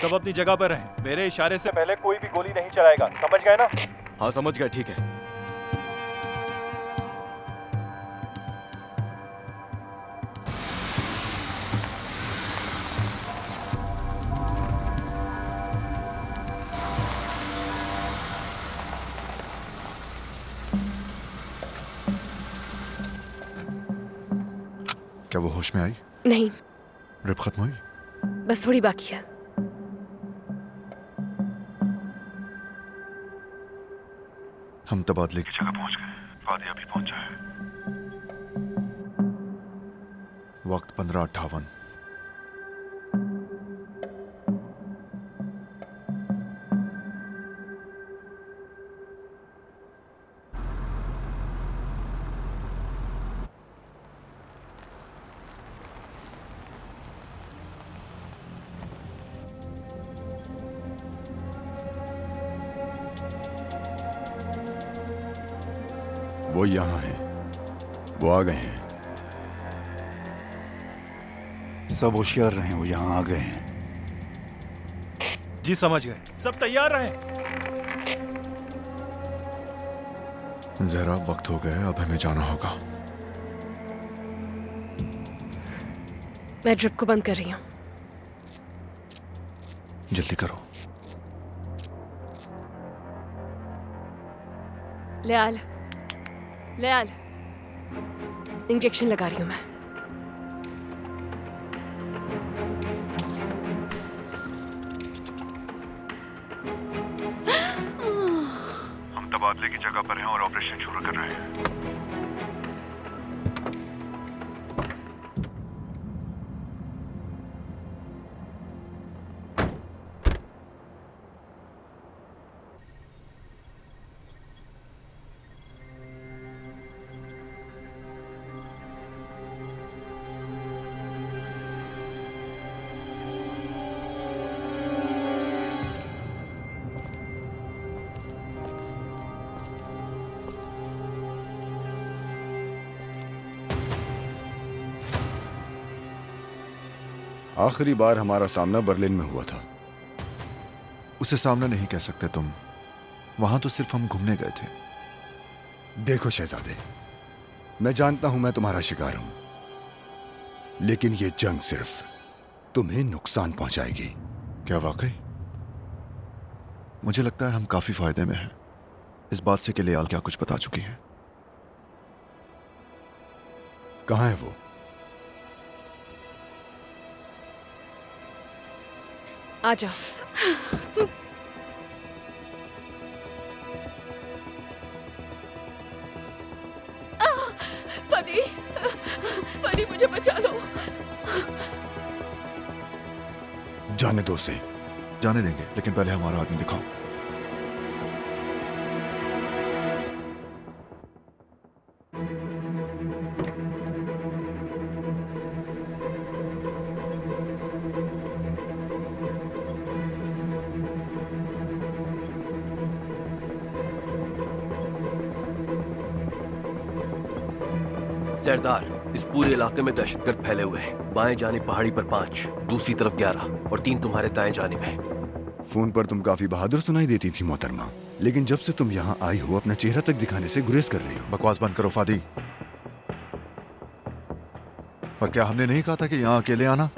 सब अपनी जगह पर रहें। मेरे इशारे से पहले कोई भी गोली नहीं चलाएगा, समझ गए ना? हाँ समझ गए, ठीक है। क्या वो होश में आई? नहीं, रिप खत्म हुई? बस थोड़ी बाकी है। हम तबादले की जगह पहुंच गए। फादी अभी पहुंचा है। वक्त 15:58। वो यहाँ हैं, वो आ गए हैं। सब होशियार रहें, वो यहाँ आ गए हैं। जी समझ गए, सब तैयार रहे। जहरा वक्त हो गया, अब हमें जाना होगा। मैं ड्रिप को बंद कर रही हूँ। जल्दी करो। लेआल, इंजेक्शन लगा रही हूँ मैं। हम तबादले की जगह पर हैं और ऑपरेशन शुरू कर रहे हैं। आखिरी बार हमारा सामना बर्लिन में हुआ था। उसे सामना नहीं कह सकते तुम। वहां तो सिर्फ हम घूमने गए थे। देखो शहजादे, मैं जानता हूं मैं तुम्हारा शिकार हूं, लेकिन ये जंग सिर्फ तुम्हें नुकसान पहुंचाएगी। क्या वाकई? मुझे लगता है हम काफी फायदे में हैं। इस बात से कि लेआल क्या कुछ बता चुकी है। कहां है वो? आ जाओ। फदी मुझे बचा लो। जाने दो उसे। जाने देंगे, लेकिन पहले हमारा आदमी दिखाओ। सरदार, इस पूरे इलाके में दहशतगर्द फैले हुए हैं। बाएं जाने पहाड़ी पर 5, दूसरी तरफ 11 और 3 तुम्हारे दाएं जाने में। फोन पर तुम काफी बहादुर सुनाई देती थी मोहतरमा, लेकिन जब से तुम यहाँ आई हो अपना चेहरा तक दिखाने से गुरेज कर रही हो। बकवास बंद करो फादी। पर क्या हमने नहीं कहा था कि यहाँ अकेले आना?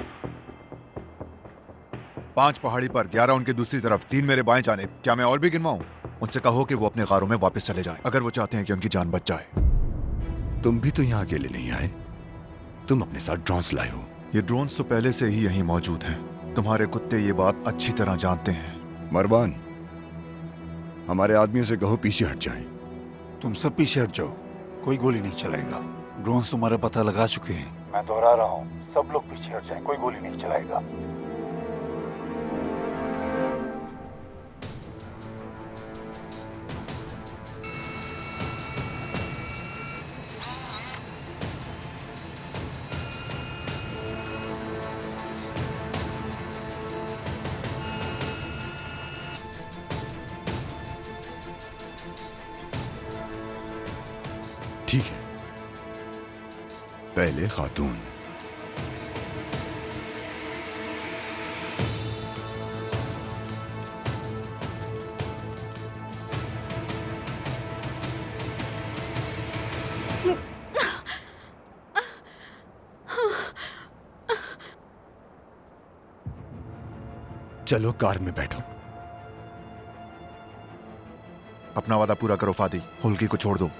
5 पहाड़ी पर, 11 उनके दूसरी तरफ, 3 मेरे बाएं जाने। क्या मैं और भी गिनवाऊं? उनसे कहो कि वो अपने गारों में वापस चले जाएं, अगर वो चाहते हैं कि उनकी जान बच जाए। तुम भी तो यहाँ अकेले नहीं आए, तुम अपने साथ ड्रोन्स लाए हो। ये ड्रोन्स तो पहले से ही यहीं मौजूद हैं। तुम्हारे कुत्ते ये बात अच्छी तरह जानते हैं। मरवान, हमारे आदमियों से कहो पीछे हट जाएं। तुम सब पीछे हट जाओ, कोई गोली नहीं चलाएगा। ड्रोन्स तुम्हारा पता लगा चुके हैं। मैं दोहरा रहा हूँ, सब लोग पीछे हट जाएं, कोई गोली नहीं चलाएगा। ठीक है, पहले खातून। चलो कार में बैठो। अपना वादा पूरा करो फादी, हुल्की को छोड़ दो।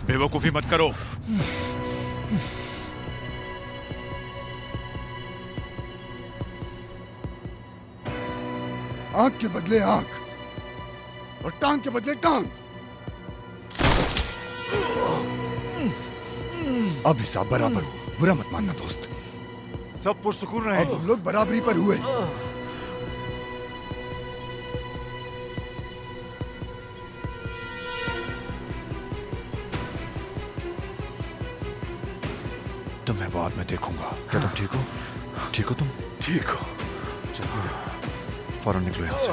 बेवकूफी मत करो। आंख के बदले आंख और टांग के बदले टांग। अब हिसाब बराबर हो, बुरा मत मानना दोस्त। सब पुरसुकून रहे। अब हम लोग बराबरी पर हुए। तुम्हें बाद में देखूंगा। क्या तुम ठीक हो? ठीक हो तुम? ठीक हो। चलो फौरन निकलो यहाँ से।